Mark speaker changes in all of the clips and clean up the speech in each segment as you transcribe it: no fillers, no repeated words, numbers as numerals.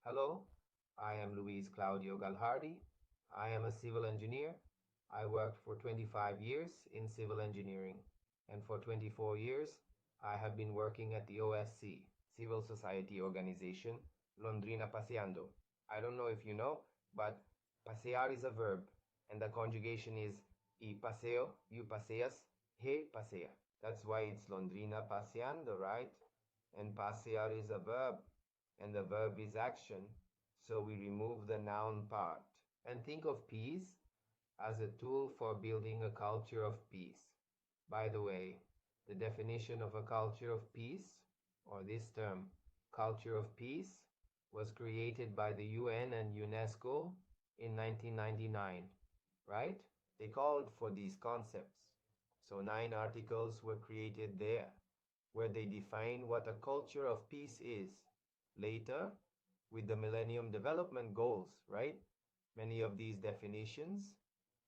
Speaker 1: Hello, I am Luis Claudio Galhardi. I am a civil engineer. I worked for 25 years in civil engineering, and for 24 years, I have been working at the OSC, Civil Society Organization, Londrina Paseando. I don't know if you know, but pasear is a verb, and the conjugation is y paseo, you paseas, he pasea. That's why it's Londrina Paseando, right? And pasear is a verb, and the verb is action, so we remove the noun part. And think of peace as a tool for building a culture of peace. By the way, the definition of a culture of peace, or this term, culture of peace, was created by the UN and UNESCO in 1999, right? They called for these concepts. So 9 articles were created there where they define what a culture of peace is. Later, with the Millennium Development Goals, right? Many of these definitions,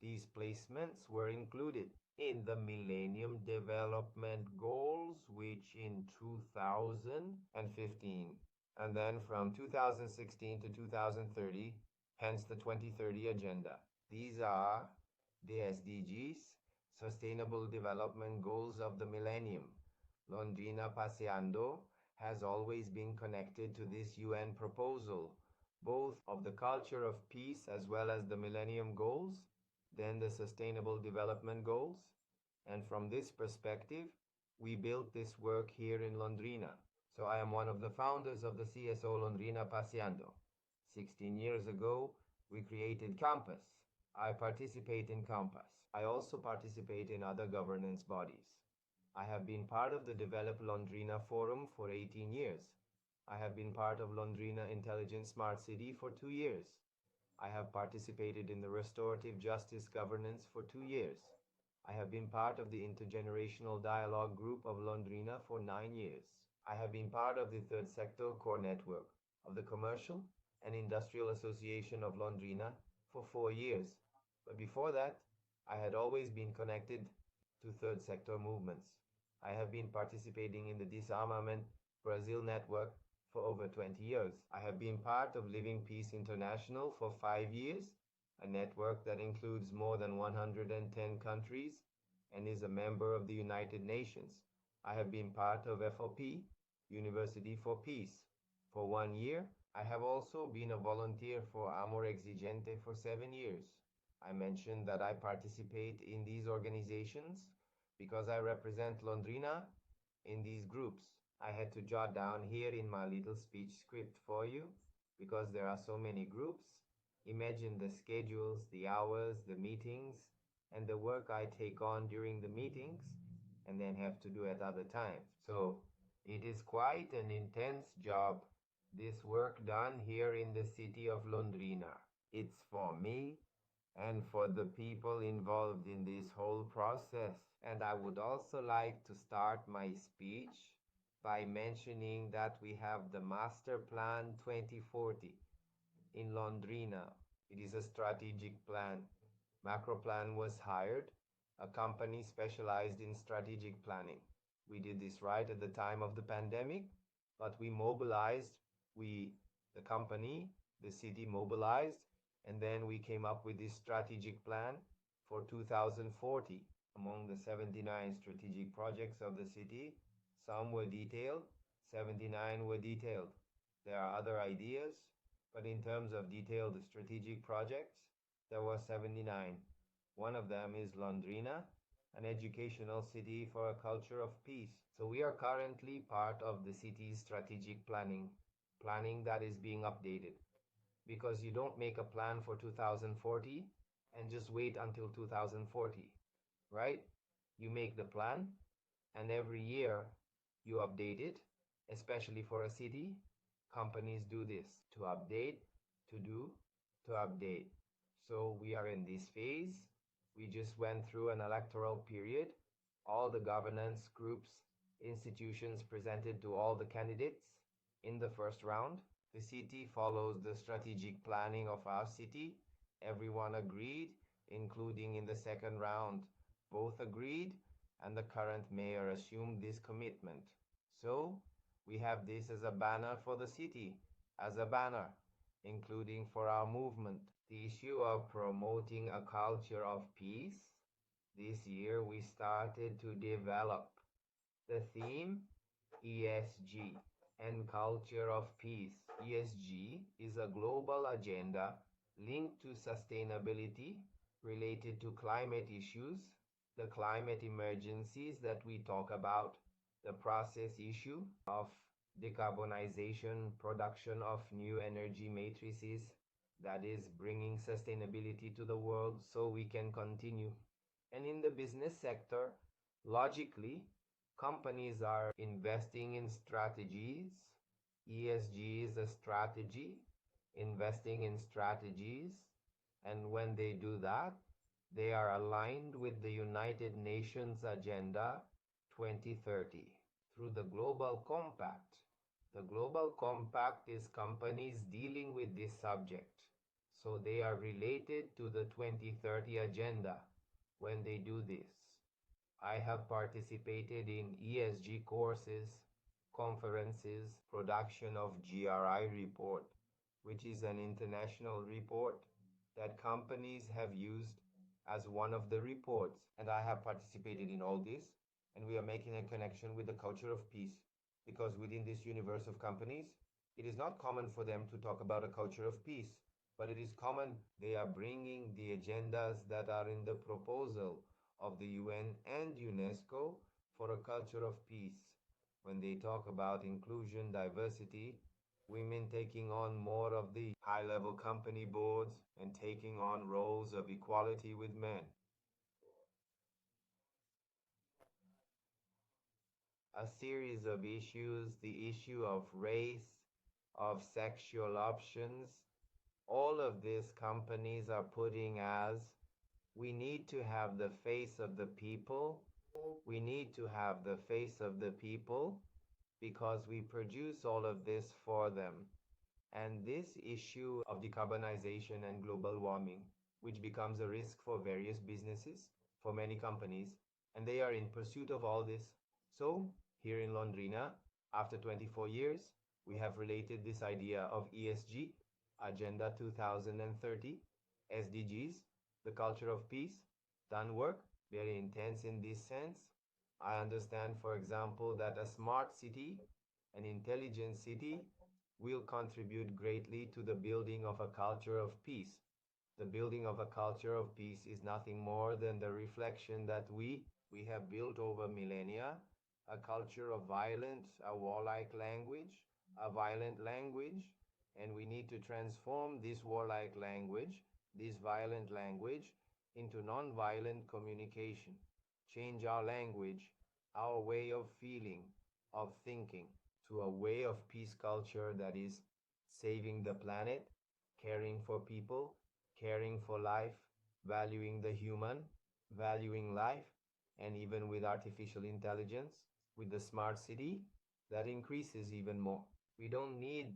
Speaker 1: these placements were included in the Millennium Development Goals, which in 2015, and then from 2016 to 2030, hence the 2030 Agenda. These are the SDGs, Sustainable Development Goals of the Millennium. Londrina Paseando has always been connected to this UN proposal, both of the culture of peace as well as the Millennium Goals, then the Sustainable Development Goals. And from this perspective, we built this work here in Londrina. So I am one of the founders of the CSO Londrina Paseando. 16 years ago, we created Campus. I participate in Campus. I also participate in other governance bodies. I have been part of the Develop Londrina Forum for 18 years. I have been part of Londrina Intelligent Smart City for 2 years. I have participated in the Restorative Justice Governance for 2 years. I have been part of the Intergenerational Dialogue Group of Londrina for 9 years. I have been part of the Third Sector Core Network of the Commercial and Industrial Association of Londrina for 4 years. But before that, I had always been connected to third sector movements. I have been participating in the Disarmament Brazil network for over 20 years. I have been part of Living Peace International for 5 years, a network that includes more than 110 countries and is a member of the United Nations. I have been part of FOP, University for Peace, for 1 year. I have also been a volunteer for Amor Exigente for 7 years. I mentioned that I participate in these organizations because I represent Londrina in these groups. I had to jot down here in my little speech script for you because there are so many groups. Imagine the schedules, the hours, the meetings, and the work I take on during the meetings and then have to do at other times. So it is quite an intense job, this work done here in the city of Londrina. It's for me and for the people involved in this whole process. And I would also like to start my speech by mentioning that we have the Masterplan 2040 in Londrina. It is a strategic plan. Macroplan was hired, a company specialized in strategic planning. We did this right at the time of the pandemic, but we mobilized, the company, the city mobilized, and then we came up with this strategic plan for 2040. Among the 79 strategic projects of the city, some were detailed, 79 were detailed. There are other ideas, but in terms of detailed strategic projects, there were 79. One of them is Londrina, an educational city for a culture of peace. So we are currently part of the city's strategic planning that is being updated. Because you don't make a plan for 2040 and just wait until 2040, right? You make the plan and every year you update it, especially for a city. Companies do this to update, to do, to update. So we are in this phase. We just went through an electoral period. All the governance groups, institutions presented to all the candidates in the first round. The city follows the strategic planning of our city. Everyone agreed, including in the second round. Both agreed, and the current mayor assumed this commitment. So, we have this as a banner for the city, as a banner. including for our movement. The issue of promoting a culture of peace. This year we started to develop the theme ESG and culture of peace. ESG is a global agenda linked to sustainability related to climate issues, the climate emergencies that we talk about, the process issue of decarbonization, production of new energy matrices, that is bringing sustainability to the world so we can continue. And in the business sector, logically, companies are investing in strategies. ESG is a strategy, investing in strategies. And when they do that, they are aligned with the United Nations Agenda 2030 through the Global Compact. The Global Compact is companies dealing with this subject. So they are related to the 2030 agenda when they do this. I have participated in ESG courses, conferences, production of GRI report, which is an international report that companies have used as one of the reports. And I have participated in all this, and we are making a connection with the culture of peace, because within this universe of companies, it is not common for them to talk about a culture of peace, but it is common they are bringing the agendas that are in the proposal of the UN and UNESCO for a culture of peace. When they talk about inclusion, diversity, women taking on more of the high-level company boards and taking on roles of equality with men. A series of issues, the issue of race, of sexual options, all of these companies are putting as we need to have the face of the people. We need to have the face of the people because we produce all of this for them. And this issue of decarbonization and global warming, which becomes a risk for various businesses, for many companies, and they are in pursuit of all this. So, here in Londrina, after 24 years, we have related this idea of ESG, Agenda 2030, SDGs, the culture of peace, done work, very intense in this sense. I understand, for example, that a smart city, an intelligent city, will contribute greatly to the building of a culture of peace. The building of a culture of peace is nothing more than the reflection that we have built over millennia, a culture of violence, a warlike language, a violent language, and we need to transform this warlike language, this violent language, into non-violent communication. Change our language, our way of feeling, of thinking, to a way of peace culture that is saving the planet, caring for people, caring for life, valuing the human, valuing life, and even with artificial intelligence, with the smart city, that increases even more. We don't need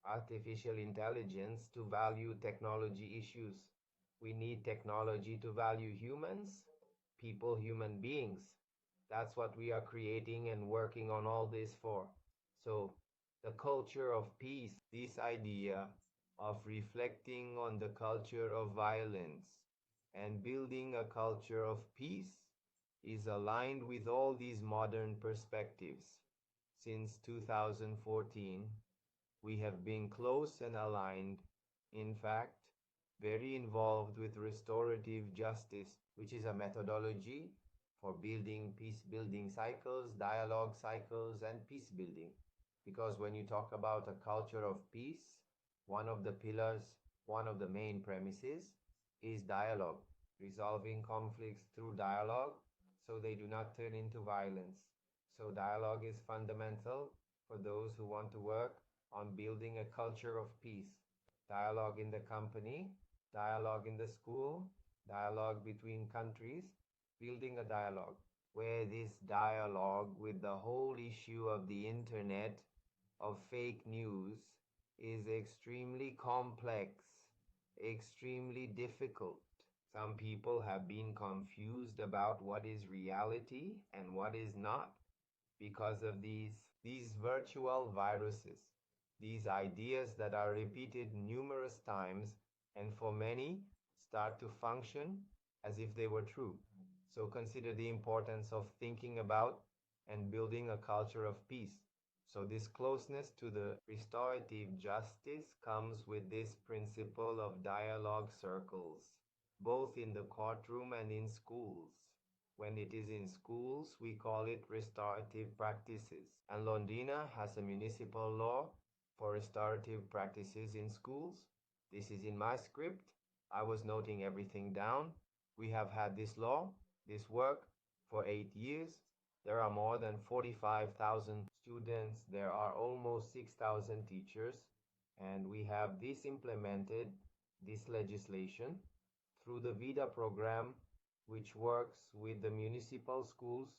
Speaker 1: artificial intelligence to value technology issues. We need technology to value humans, people, human beings. That's what we are creating and working on all this for. So, the culture of peace, this idea of reflecting on the culture of violence and building a culture of peace, is aligned with all these modern perspectives. Since 2014, we have been close and aligned, in fact, very involved with restorative justice, which is a methodology for building peace-building cycles, dialogue cycles, and peace building. Because when you talk about a culture of peace, one of the pillars, one of the main premises is dialogue, resolving conflicts through dialogue so they do not turn into violence. So dialogue is fundamental for those who want to work on building a culture of peace. Dialogue in the company, dialogue in the school, dialogue between countries, building a dialogue where this dialogue with the whole issue of the internet, of fake news, is extremely complex, extremely difficult. Some people have been confused about what is reality and what is not because of these virtual viruses, These ideas that are repeated numerous times and for many start to function as if they were true. So consider the importance of thinking about and building a culture of peace. So this closeness to the restorative justice comes with this principle of dialogue circles, both in the courtroom and in schools. When it is in schools, we call it restorative practices. And Londrina has a municipal law for restorative practices in schools. This is in my script. I was noting everything down. We have had this law, this work, for 8 years. There are more than 45,000 students. There are almost 6,000 teachers. And we have this implemented, this legislation, through the VIDA program, which works with the municipal schools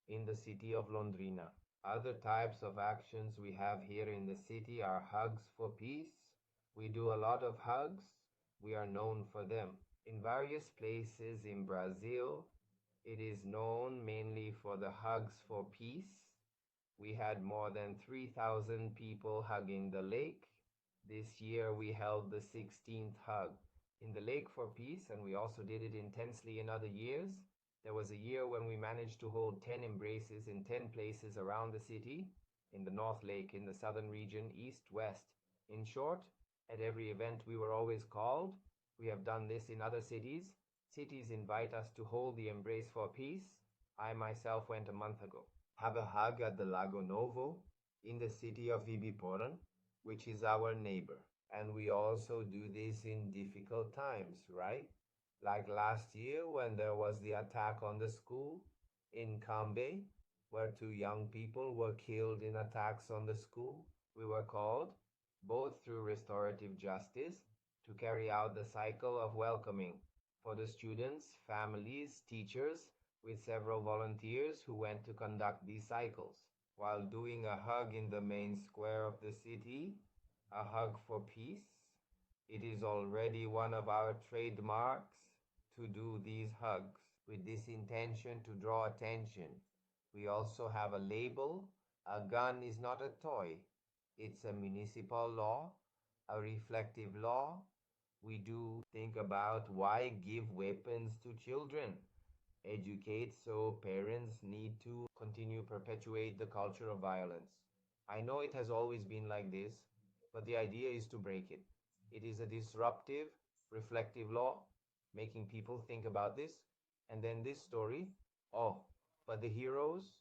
Speaker 1: in the city of Londrina. Other types of actions we have here in the city are hugs for peace. We do a lot of hugs. We are known for them. In various places in Brazil, it is known mainly for the hugs for peace. We had more than 3,000 people hugging the lake. This year we held the 16th hug in the Lake for Peace, and we also did it intensely in other years. There was a year when we managed to hold 10 embraces in 10 places around the city, in the North Lake, in the southern region, east, west. In short, at every event we were always called. We have done this in other cities. Cities invite us to hold the embrace for peace. I myself went a month ago. Have a hug at the Lago Novo in the city of Ibiporã, which is our neighbor. And we also do this in difficult times, right? Like last year when there was the attack on the school in Cambe, where two young people were killed in attacks on the school. We were called, both through restorative justice, to carry out the cycle of welcoming for the students, families, teachers, with several volunteers who went to conduct these cycles. While doing a hug in the main square of the city, a hug for peace, it is already one of our trademarks to do these hugs with this intention to draw attention. We also have a label. A gun is not a toy. It's a municipal law, a reflective law. We do think about why give weapons to children. Educate so parents need to continue perpetuate the culture of violence. I know it has always been like this, but the idea is to break it. It is a disruptive, reflective law, making people think about this. And then this story, oh, but the heroes,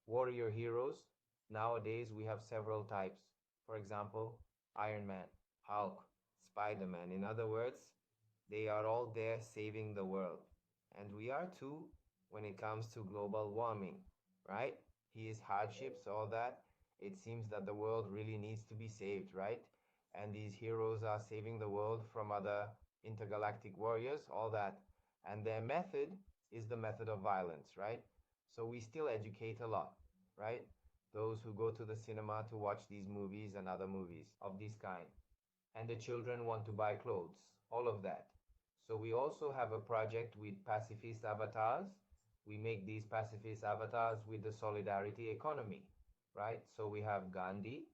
Speaker 1: warrior heroes, nowadays we have several types. For example, Iron Man, Hulk, Spider-Man. In other words, they are all there saving the world. And we are too when it comes to global warming, right? His hardships, all that. It seems that the world really needs to be saved, right? And these heroes are saving the world from other intergalactic warriors, all that. And their method is the method of violence, right? So we still educate a lot, right? Those who go to the cinema to watch these movies and other movies of this kind. And the children want to buy clothes, all of that. So we also have a project with pacifist avatars. We make these pacifist avatars with the solidarity economy, right? So we have Gandhi,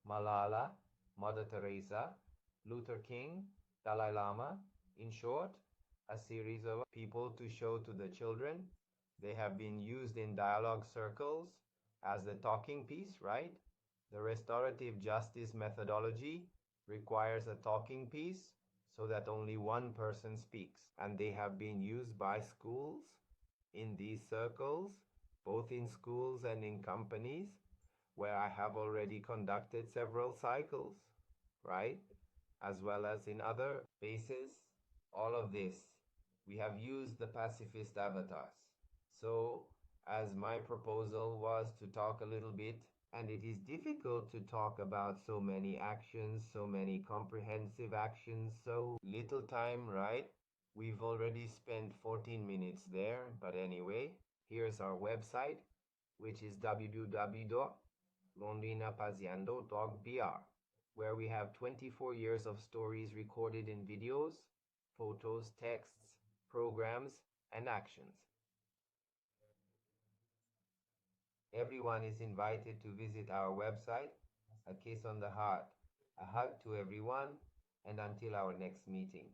Speaker 1: Malala, Mother Teresa, Luther King, Dalai Lama. In short, a series of people to show to the children. They have been used in dialogue circles as the talking piece, right? The restorative justice methodology requires a talking piece so that only one person speaks. And they have been used by schools in these circles, both in schools and in companies, where I have already conducted several cycles, right? As well as in other spaces, all of this. We have used the pacifist avatars. So, as my proposal was to talk a little bit, and it is difficult to talk about so many actions, so many comprehensive actions, so little time, right? We've already spent 14 minutes there, but anyway, here's our website, which is www.londrinapazeando.br, where we have 24 years of stories recorded in videos, photos, texts, programs, and actions. Everyone is invited to visit our website, A Kiss on the Heart. A hug to everyone, and until our next meeting.